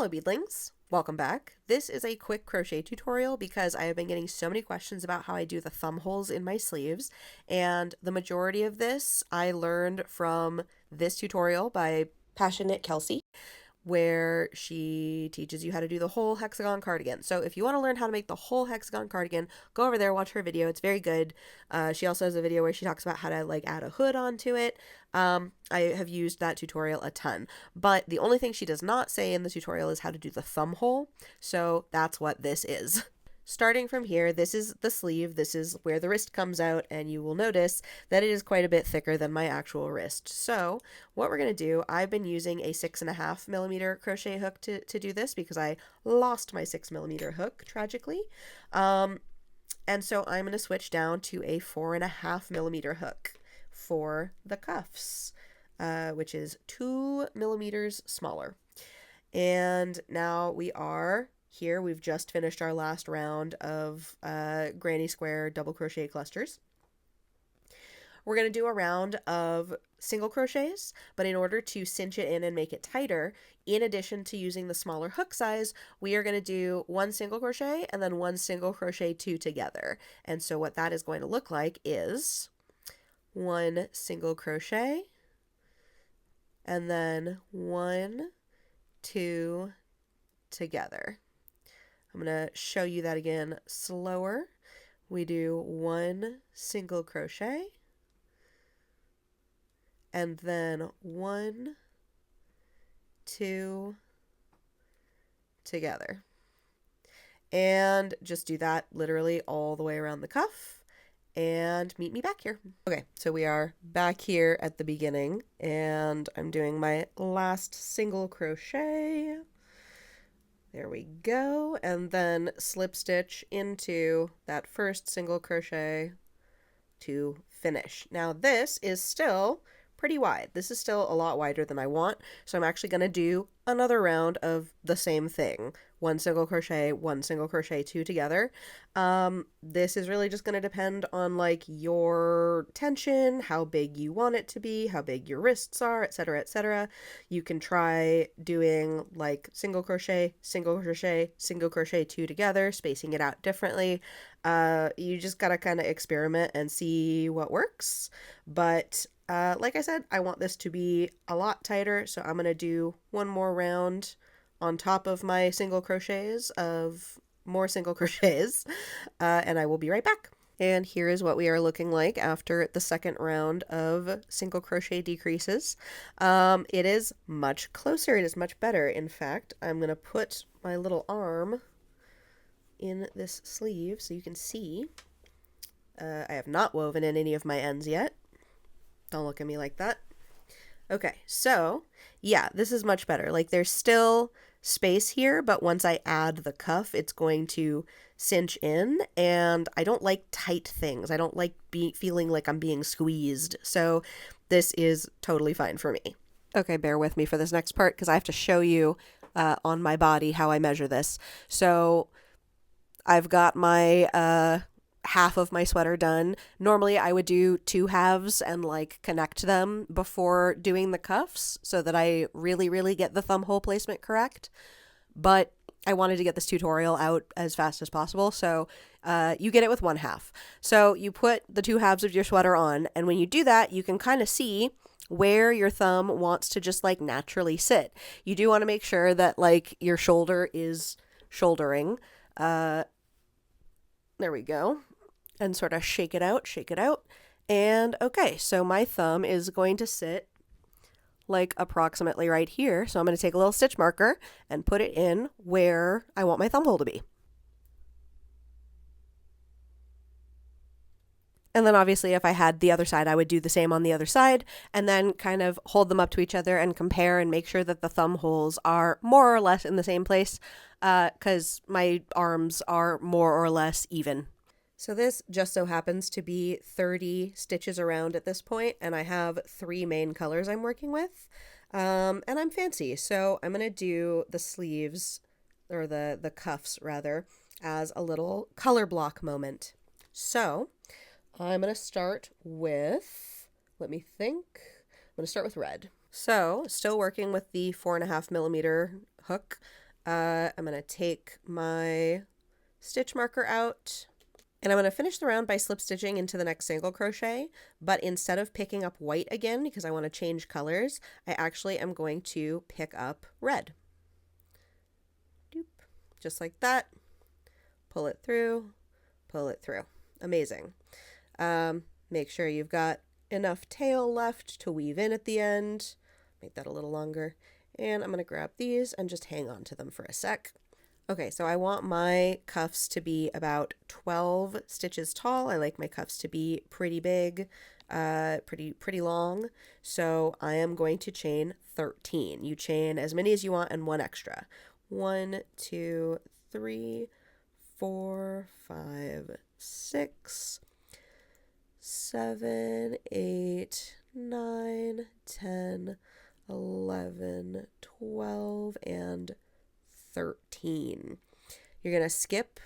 Hello beadlings, welcome back. This is a quick crochet tutorial because I have been getting so many questions about how I do the thumb holes in my sleeves, and the majority of this I learned from this tutorial by Passionate Kelsey, where she teaches you how to do the whole hexagon cardigan. So if you want to learn how to make the whole hexagon cardigan, go over there, watch her video. It's very good. She also has a video where she talks about how to like add a hood onto it. I have used that tutorial a ton, but the only thing she does not say in the tutorial is how to do the thumb hole. So that's what this is. Starting from here, this is the sleeve, this is where the wrist comes out, and you will notice that it is quite a bit thicker than my actual wrist. So what we're going to do, I've been using a 6.5mm crochet hook to do this because I lost my 6mm hook, tragically. And so I'm going to switch down to a 4.5mm hook for the cuffs, which is 2mm smaller. And now we are here. We've just finished our last round of granny square double crochet clusters. We're going to do a round of single crochets, but in order to cinch it in and make it tighter, in addition to using the smaller hook size, we are going to do one single crochet and then one single crochet two together. And so what that is going to look like is one single crochet and then 1, 2 together. I'm going to show you that again slower. We do one single crochet and then 1, 2 together. And just do that literally all the way around the cuff and meet me back here. Okay, so we are back here at the beginning and I'm doing my last single crochet. There we go, and then slip stitch into that first single crochet to finish. Now this is still pretty wide. This is still a lot wider than I want, so I'm actually going to do another round of the same thing. One single crochet, two together. This is really just going to depend on like your tension, how big you want it to be, how big your wrists are, etc., etc. You can try doing like single crochet, two together, spacing it out differently. You just gotta kind of experiment and see what works. But like I said, I want this to be a lot tighter, so I'm gonna do one more round on top of my single crochets of more single crochets, and I will be right back. And here is what we are looking like after the second round of single crochet decreases. It is much closer, it is much better. In fact, I'm going to put my little arm in this sleeve so you can see. I have not woven in any of my ends yet. Don't look at me like that. Okay, so yeah, this is much better. Like there's still space here, but once I add the cuff, it's going to cinch in, and I don't like tight things. I don't like feeling like I'm being squeezed. So this is totally fine for me. Okay, bear with me for this next part because I have to show you on my body how I measure this. So I've got my half of my sweater done. Normally I would do 2 halves and like connect them before doing the cuffs so that I really get the thumb hole placement correct. But I wanted to get this tutorial out as fast as possible, so you get it with 1 half. So you put the 2 halves of your sweater on, and when you do that, you can kind of see where your thumb wants to just like naturally sit. You do want to make sure that like your shoulder is shouldering. There we go. And sort of shake it out. And okay, so my thumb is going to sit like approximately right here. So I'm going to take a little stitch marker and put it in where I want my thumb hole to be. And then obviously if I had the other side, I would do the same on the other side and then kind of hold them up to each other and compare and make sure that the thumb holes are more or less in the same place because my arms are more or less even. So this just so happens to be 30 stitches around at this point, and I have 3 main colors I'm working with, and I'm fancy, so I'm going to do the sleeves, or the cuffs rather, as a little color block moment. So I'm going to start with, let me think, I'm going to start with red. So still working with the 4.5mm hook, I'm going to take my stitch marker out, and I'm going to finish the round by slip stitching into the next single crochet, but instead of picking up white again because I want to change colors, I actually am going to pick up red. Doop. Just like that. Pull it through, pull it through. Amazing. Make sure you've got enough tail left to weave in at the end. Make that a little longer. And I'm going to grab these and just hang on to them for a sec. Okay, so I want my cuffs to be about 12 stitches tall. I like my cuffs to be pretty big, pretty long. So I am going to chain 13. You chain as many as you want and one extra. 1, 2, 3, 4, 5, 6, 7, 8, 9, 10, 11, 12, and 13. You're going to skip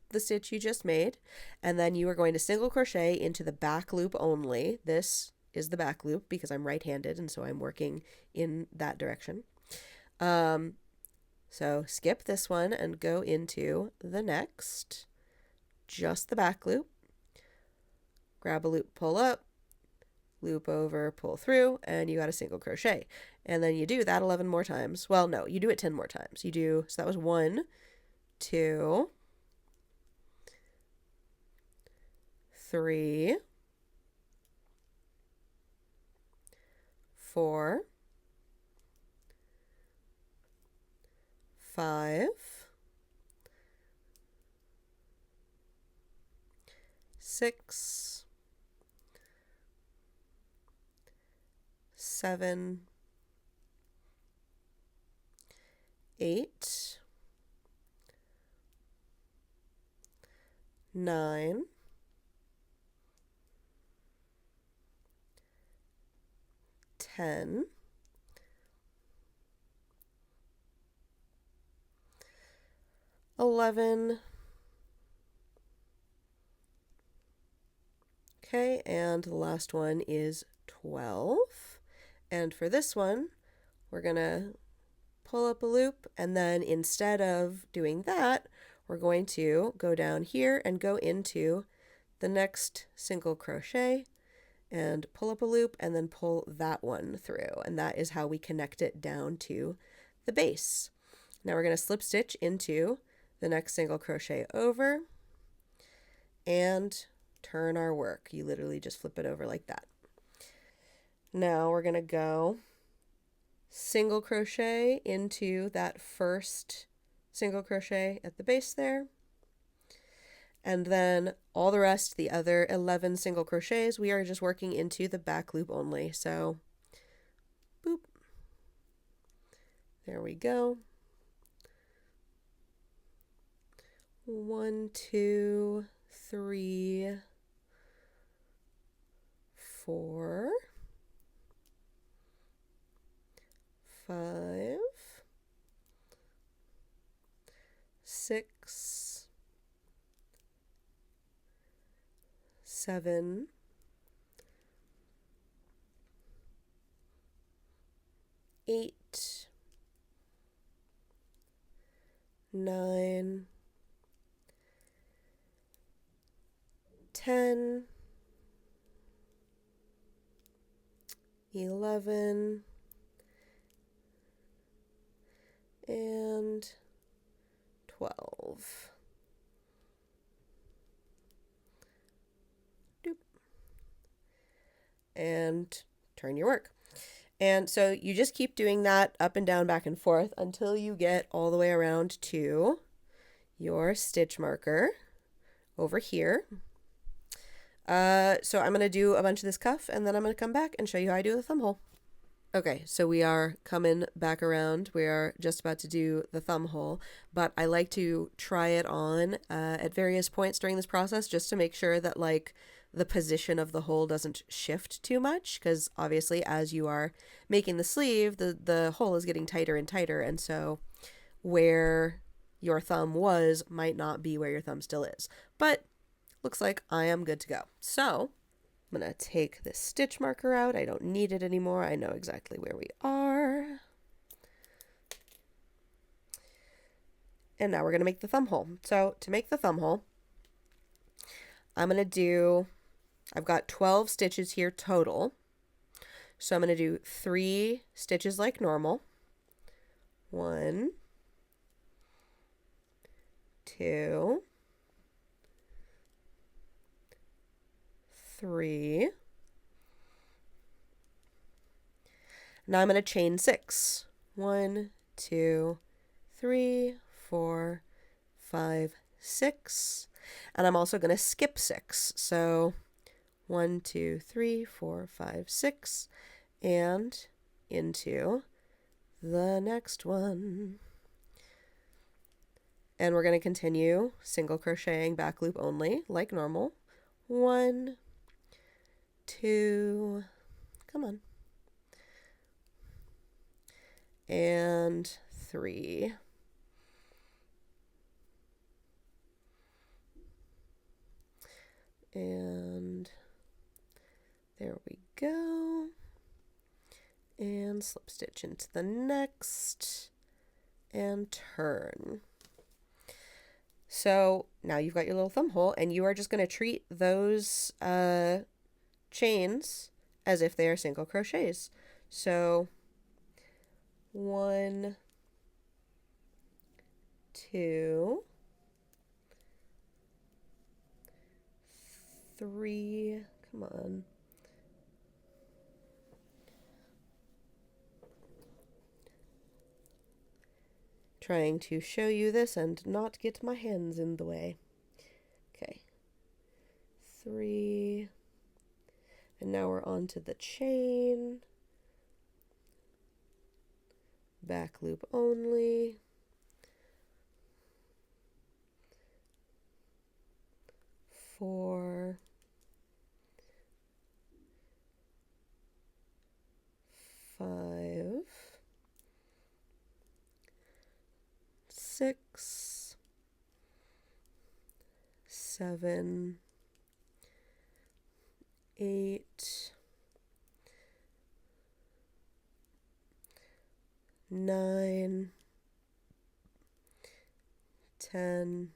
the stitch you just made, and then you are going to single crochet into the back loop only. This is the back loop because I'm right-handed, and so I'm working in that direction. So skip this one and go into the next, just the back loop. Grab a loop, pull up, loop over, pull through, and you got a single crochet. And then you do that 11 more times. Well, no, you do it 10 more times. So that was 1, 2, 3, 4, 5, 6, 7, 8, 9, 10, 11. Okay, and the last one is 12. And for this one, we're going to pull up a loop, and then instead of doing that, we're going to go down here and go into the next single crochet and pull up a loop and then pull that one through. And that is how we connect it down to the base. Now we're going to slip stitch into the next single crochet over and turn our work. You literally just flip it over like that. Now we're going to go single crochet into that first single crochet at the base there. And then all the rest, the other 11 single crochets, we are just working into the back loop only. So, boop. There we go. 1, 2, 3, 4, 5, 6, 7, 8, 9, 10, 11, and 12. Doop. And turn your work. And so you just keep doing that up and down, back and forth until you get all the way around to your stitch marker over here. So I'm going to do a bunch of this cuff, and then I'm going to come back and show you how I do the thumb hole. Okay, so we are coming back around. We are just about to do the thumb hole, but I like to try it on at various points during this process just to make sure that like the position of the hole doesn't shift too much, because obviously as you are making the sleeve, the hole is getting tighter and tighter, and so where your thumb was might not be where your thumb still is. But looks like I am good to go. So I'm going to take this stitch marker out. I don't need it anymore. I know exactly where we are. And now we're going to make the thumb hole. So to make the thumb hole, I'm going to do, I've got 12 stitches here total. So I'm going to do 3 stitches like normal. 1, 2, 3. Now I'm going to chain 6. 1, 2, 3, 4, 5, 6. And I'm also going to skip 6. So 1, 2, 3, 4, 5, 6, and into the next one. And we're going to continue single crocheting back loop only, like normal. 1, 2, come on, and 3. And there we go. And slip stitch into the next and turn. So now you've got your little thumb hole, and you are just going to treat those chains as if they are single crochets. So 1, 2, 3, come on. Trying to show you this and not get my hands in the way. Okay. 3. And now we're on to the chain. Back loop only. 4. 5. 6, 7, 8, 9, 10,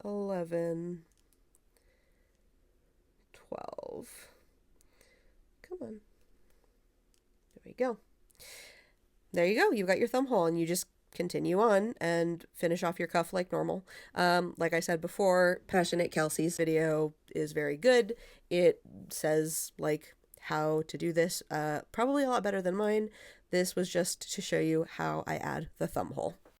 11, 12. Come on. There we go. There you go. You've got your thumb hole, and you just continue on and finish off your cuff like normal. Like I said before, Passionate Kelsey's video is very good. It says like how to do this, probably a lot better than mine. This was just to show you how I add the thumb hole.